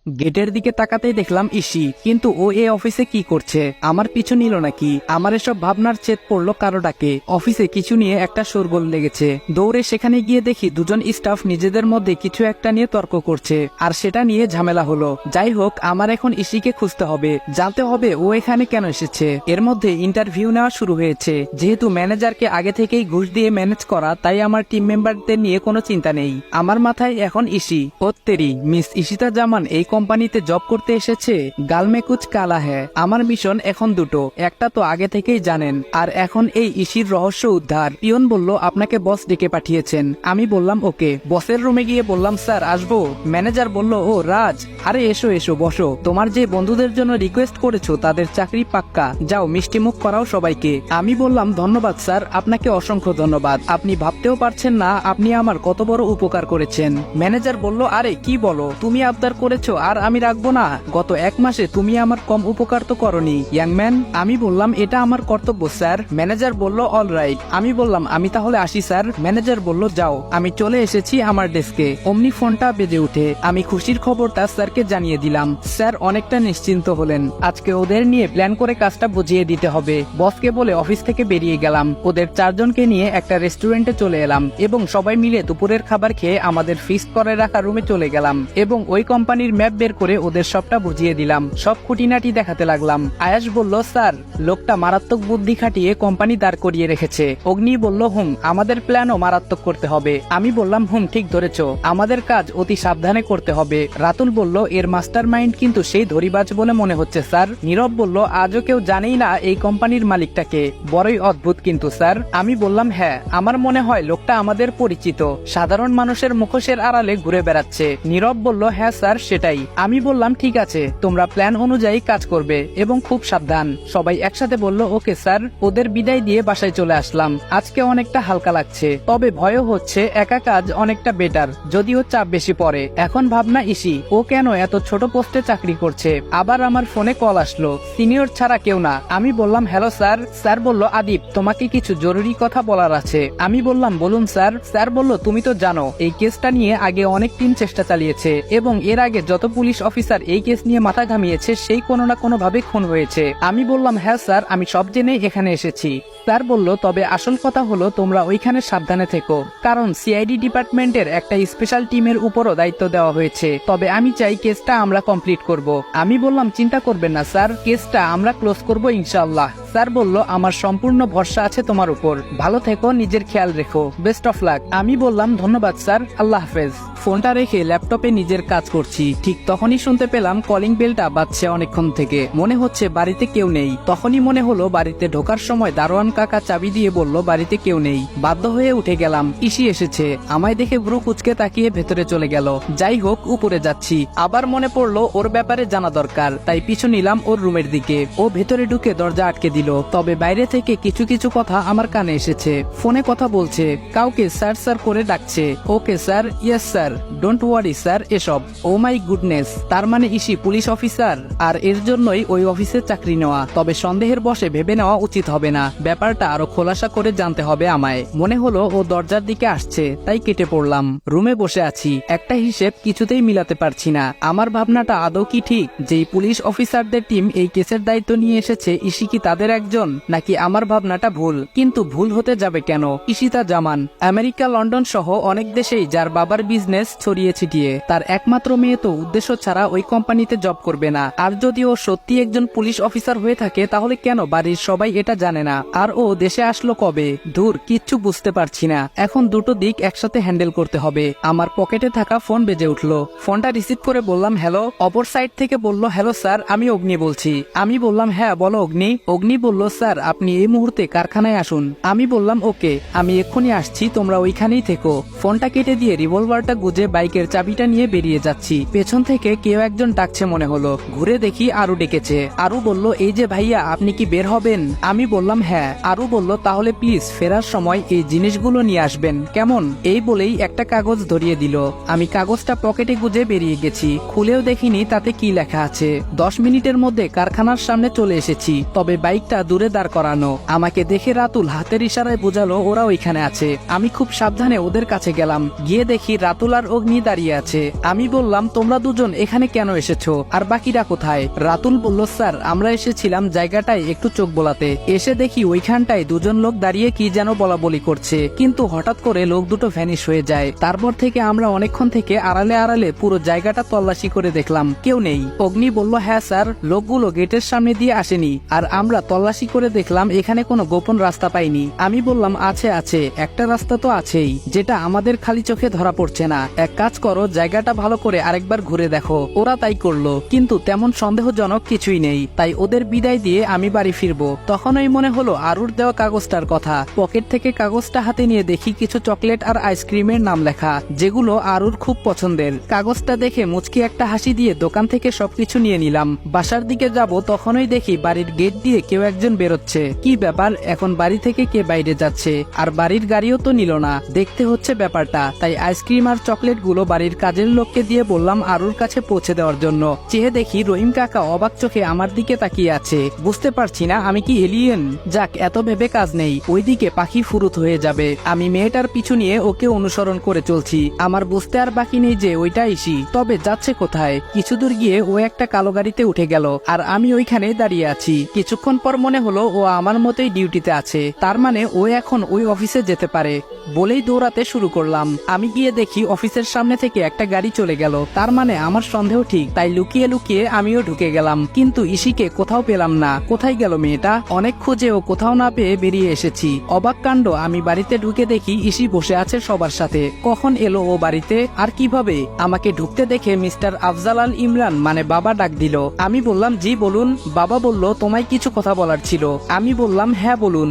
গেটের দিকে তাকাতেই দেখলাম ইসি, কিন্তু ও এ অফিসে কি করছে? আমার পিছু নিল নাকি? আমার এসব ভাবনার চেত পড়লো কারো ডাকে। অফিসে কিছু নিয়ে একটা শোরগোল লেগেছে। দৌড়ে সেখানে গিয়ে দেখি দুজন স্টাফ নিজেদের মধ্যে কিছু একটা নিয়ে তর্ক করছে, আর সেটা নিয়ে ঝামেলা হলো। যাই হোক, আমার এখন ইসিকে খুঁজতে হবে, জানতে হবে ও এখানে কেন এসেছে। এর মধ্যে ইন্টারভিউ নেওয়া শুরু হয়েছে। যেহেতু ম্যানেজারকে আগে থেকেই ঘুষ দিয়ে ম্যানেজ করা, তাই আমার টিম মেম্বারদের নিয়ে কোনো চিন্তা নেই। আমার মাথায় এখন ইসি। ওত্তেরি, মিস ইশিতা জামান এই কোম্পানিতে জব করতে এসেছে। গালমে কুচ কালা হ্যায়। আমার মিশন এখন দুটো, একটা তো আগে থেকেই জানেন, আর এখন এই ইসির রহস্য উদ্ধার। পিয়ন বলল আপনাকে বস ডেকে পাঠিয়েছেন। আমি বললাম ওকে। বসের রুমে গিয়ে বললাম স্যার আসবো? ম্যানেজার বলল ও রাজ, আরে এসো এসো বসো। তোমার যে বন্ধুদের জন্য রিকোয়েস্ট করেছো তাদের চাকরি পাক্কা, যাও মিষ্টি মুখ করাও সবাইকে। আমি বললাম ধন্যবাদ স্যার, আপনাকে অসংখ্য ধন্যবাদ। আপনি ভাবতেও পারছেন না আপনি আমার কত বড় উপকার করেছেন। ম্যানেজার বলল আরে কি বলো, তুমি আবদার করেছো আর আমি রাখবো না? গত 1 মাসে তুমি আমার কম উপকার তো করনি ইয়াংম্যান। আমি বললাম এটা আমার কর্তব্য স্যার। ম্যানেজার বলল অলরাইট। আমি বললাম আমি তাহলে আসি স্যার। ম্যানেজার বলল যাও। আমি চলে এসেছি আমার ডেস্কে। অমনি ফোনটা বেজে উঠে। আমি খুশির খবরটা স্যারকে জানিয়ে দিলাম। স্যার অনেকটা নিশ্চিন্ত হলেন। আজকে ওদের নিয়ে প্ল্যান করে কাজটা বুঝিয়ে দিতে হবে। বসকে বলে অফিস থেকে বেরিয়ে গেলাম। ওদের 4 জনকে নিয়ে একটা রেস্টুরেন্টে চলে এলাম এবং সবাই মিলে দুপুরের খাবার খেয়ে আমাদের ফিক্সড করে রাখা রুমে চলে গেলাম এবং ওই কোম্পানির ম্যাপ বের করে ওদের সবটা বুঝিয়ে দিলাম। সব খুঁটিনাটি দেখাতে লাগলাম। আয়াস বলল স্যার লোকটা মারাত্মক বুদ্ধি খাটিয়ে কোম্পানি দাঁড় করিয়ে রেখেছে। অগ্নি বলল আমাদের প্ল্যানও মারাত্মক করতে হবে। আমি বললাম ঠিক ধরেছ, আমাদের কাজ অতি সাবধানে করতে হবে। রাতুল বলল এর মাস্টার মাইন্ড কিন্তু সেই ধরিবাজ বলে মনে হচ্ছে স্যার। নীরব বলল আজও কেউ জানেই না এই কোম্পানির মালিকটাকে, বড়ই অদ্ভুত কিন্তু স্যার। আমি বললাম হ্যাঁ, আমার মনে হয় লোকটা আমাদের পরিচিত, সাধারণ মানুষের মুখোশের আড়ালে ঘুরে বেড়াচ্ছে। নীরব বলল হ্যাঁ স্যার সেটাই। আমি বললাম ঠিক আছে, তোমরা প্ল্যান অনুযায়ী কাজ করবে এবং খুব সাবধান। সবাই একসাথে বলল ওকে স্যার। ওদের বিদায় দিয়ে বাসায় চলে আসলাম। আজকে অনেকটা হালকা লাগছে, তবে ভয়ও হচ্ছে। একা কাজ অনেকটা বেটার, যদিও চাপ বেশি পড়ে। এখন ভাবনা ইসি, ও কেন এত ছোট পোস্টে চাকরি করছে? আবার আমার ফোনে কল আসলো, সিনিয়র ছাড়া কেউ না। আমি বললাম হ্যালো স্যার। স্যার বলল আদিপ তোমাকে কিছু জরুরি কথা বলার আছে। আমি বললাম বলুন স্যার। স্যার বলল তুমি তো জানো এই কেসটা নিয়ে আগে অনেক টিম চেষ্টা চালিয়েছে এবং এর আগে যত পুলিশ অফিসার এই কেস নিয়ে মাথা ঘামিয়েছে সেই কোনো না কোনো ভাবে খুন হয়েছে। আমি বললাম হ্যাঁ স্যার, আমি সব জেনে এখানে এসেছি। স্যার বলল তবে আসল কথা হলো তোমরা ওইখানে সাবধানে থেকো, কারণ সিআইডি ডিপার্টমেন্টের একটা স্পেশাল টিমের উপরও দায়িত্ব দেওয়া হয়েছে। তবে আমি চাই কেসটা আমরা কমপ্লিট করব। আমি বললাম চিন্তা করবেন না স্যার, কেসটা আমরা ক্লোজ করব ইনশাআল্লাহ। স্যার বলল আমার সম্পূর্ণ ভরসা আছে তোমার উপর, ভালো থেকো, নিজের খেয়াল রেখো, বেস্ট অফ লাক। আমি বললাম ধন্যবাদ স্যার, আল্লাহ হাফেজ। ফোনটা রেখে ল্যাপটপে নিজের কাজ করছি। ঠিক তখনই শুনতে পেলাম কলিং বেলটা বাজছে অনেকক্ষণ থেকে। মনে হচ্ছে বাড়িতে কেউ নেই। তখনই মনে হলো বাড়িতে ঢোকার সময় দারোয়ান কাকা চাবি দিয়ে বলল বাড়িতে কেউ নেই। বাধ্য হয়ে উঠে গেলাম। ইসি এসেছে। আমায় দেখে ভ্রু কুচকে তাকিয়ে ভেতরে চলে গেল। যাই হোক, উপরে যাচ্ছি। আবার মনে পড়লো ওর ব্যাপারে জানা দরকার, তাই পিছু নিলাম ওর রুমের দিকে। ও ভেতরে ঢুকে দরজা আটকে দিল। তবে বাইরে থেকে কিছু কিছু কথা আমার কানে এসেছে। ফোনে কথা বলছে, কাউকে স্যার স্যার করে ডাকছে। Okay sir, yes sir, don't worry sir, এসব। ও মাই গুডনেস, তার মানে ইসি পুলিশ অফিসার, আর এর জন্যই ওই অফিসে চাকরি নেওয়া। তবে সন্দেহের বশে ভেবে নেওয়া উচিত হবে না, ব্যাপারটা আরো খোলাসা করে জানতে হবে আমায়। মনে হলো ও দরজার দিকে আসছে, তাই কেটে পড়লাম। রুমে বসে আছি, একটা হিসেব কিছুতেই মিলাতে পারছি না। আমার ভাবনাটা আদৌ কি ঠিক? যেই পুলিশ অফিসারদের টিম এই কেসের দায়িত্ব নিয়ে এসেছে, ইসি কি তাদের একজন, নাকি আমার ভাবনাটা ভুল? কিন্তু ভুল হতে যাবে কেন? ইশিতা জামান আমেরিকা, লন্ডন সহ অনেক দেশেই যার বাবার বিজনেস ছড়িয়ে ছিটিয়ে। তার একমাত্র মেয়ে তো উদ্দেশ্য ছাড়া ওই কোম্পানিতে জব করবে না। আর যদি ও সত্যি একজন পুলিশ অফিসার হয়ে থাকে, তাহলে কেন বাড়ির সবাই এটা জানে না? আর ও দেশে আসলো কবে? দূর, কিচ্ছু বুঝতে পারছি না। এখন দুটো দিক একসাথে হ্যান্ডেল করতে হবে। আমার পকেটে থাকা ফোন বেজে উঠলো। ফোনটা রিসিভ করে বললাম হ্যালো। অপর সাইড থেকে বলল হ্যালো স্যার, আমি অগ্নি বলছি। আমি বললাম হ্যাঁ বলো অগ্নি। অগ্নি বলল স্যার আপনি এই মুহূর্তে কারখানায় আসুন। আমি বললাম ওকে, আমি এক্ষুনি আসছি, তোমরা ওইখানেই থেকো। ফোনটা কেটে দিয়ে রিভলভারটা গুজে বাইকের চাবিটা নিয়ে বেরিয়ে যাচ্ছি। পেছন থেকে কেউ একজন ডাকছে মনে হলো। ঘুরে দেখি আরু ডেকেছে। আরু বলল এই যে ভাইয়া, আপনি কি বের হবেন? আমি বললাম হ্যাঁ। আরু বলল তাহলে প্লিজ ফেরার সময় এই জিনিসগুলো নিয়ে আসবেন, কেমন? এই বলেই একটা কাগজ ধরিয়ে দিল। আমি কাগজটা পকেটে গুজে বেরিয়ে গেছি। খুলেও দেখিনি তাতে কি লেখা আছে। 10 মিনিটের মধ্যে কারখানার সামনে চলে এসেছি। তবে বাইক অনেকটা দূরে দাঁড় করানো। আমাকে দেখে রাতুল হাতের ইশারায় বোঝালো ওরা ওইখানে আছে। আমি খুব সাবধানে ওদের কাছে গেলাম, গিয়ে দেখি রাতুল আর অগ্নি দাঁড়িয়ে আছে। আমি বললাম, তোমরা দুজন এখানে কেন এসেছো, আর বাকিরা কোথায়? রাতুল বলল, স্যার আমরা এসেছিলাম জায়গাটায় একটু চোখ বোলাতে। এসে দেখি ওইখানটায় দুজন লোক দাঁড়িয়ে কি যেন বলা বলি করছে, কিন্তু হঠাৎ করে লোক দুটো ভ্যানিশ হয়ে যায়। তারপর থেকে আমরা অনেকক্ষণ থেকে আড়ালে আড়ালে পুরো জায়গাটা তল্লাশি করে দেখলাম, কেউ নেই। অগ্নি বলল, হ্যাঁ স্যার, লোকগুলো গেটের সামনে দিয়ে আসেনি, আর আমরা তল্লাশি করে দেখলাম এখানে কোনো গোপন রাস্তা পাইনি। আমি বললাম, আছে আছে, একটা রাস্তা তো আছেই, যেটা আমাদের খালি চোখে ধরা পড়ছে না। এক কাজ করো, জায়গাটা ভালো করে আরেকবার ঘুরে দেখো। ওরা তাই করলো, কিন্তু তেমন সন্দেহজনক কিছুই নেই। তাই ওদের বিদায় দিয়ে আমি বাড়ি ফিরবো। তখনই মনে হলো আরুর দেওয়া কাগজটার কথা। পকেট থেকে কাগজটা হাতে নিয়ে দেখি কিছু চকলেট আর আইসক্রিমের নাম লেখা, যেগুলো আরুর খুব পছন্দের। কাগজটা দেখে মুচকি একটা হাসি দিয়ে দোকান থেকে সবকিছু নিয়ে নিলাম। বাসার দিকে যাব, তখনই দেখি বাড়ির গেট দিয়ে কেউ একজন বেরোচ্ছে। কি ব্যাপার, এখন বাড়ি থেকে কে বাইরে যাচ্ছে? আর বাড়ির গাড়িও তো নিল না, দেখতে হচ্ছে ব্যাপারটা। তাই আইসক্রিম আর চকলেট গুলো বাড়ির কাজের লোককে দিয়ে বললাম আরুর কাছে পৌঁছে দেওয়ার জন্য। চেয়ে দেখি রহিম কাকা অবাক চোখে আমার দিকে তাকিয়ে আছে। বুঝতে পারছি না আমি কি এলিয়েন। যাক, এত ভেবে কাজ নেই, ওইদিকে পাখি ফুরুত হয়ে যাবে। আমি মেয়েটার পিছু নিয়ে ওকে অনুসরণ করে চলছি। আমার বুঝতে আর বাকি নেই যে ওইটা ইসি, তবে যাচ্ছে কোথায়। কিছু দূর গিয়ে ও একটা কালো গাড়িতে উঠে গেল, আর আমি ওইখানে দাঁড়িয়ে আছি। কিছুক্ষণ পর মনে হলো ও আমার মতোই ডিউটিতে আছে, তার মানে ও এখন ওই অফিসে যেতে পারে। বলেই দৌড়াতে শুরু করলাম। আমি গিয়ে দেখি অফিসের সামনে থেকে একটা গাড়ি চলে গেল, তার মানে আমার সন্দেহ ঠিক। তাই লুকিয়ে লুকিয়ে আমিও ঢুকে গেলাম, কিন্তু ইসিকে কোথাও পেলাম না। কোথায় গেল মেয়েটা? অনেক খুঁজে ও কোথাও না পেয়ে বেরিয়ে এসেছি। অবাক কাণ্ড, আমি বাড়িতে ঢুকে দেখি ইসি বসে আছে সবার সাথে। কখন এলো ও বাড়িতে, আর কিভাবে? আমাকে ঢুকতে দেখে মিস্টার আফজাল আল ইমরান মানে বাবা ডাক দিল। আমি বললাম, জি বলুন। বাবা বলল, তোমায় কিছু কথা বলার ছিল। আমি বললাম, হ্যাঁ বলুন।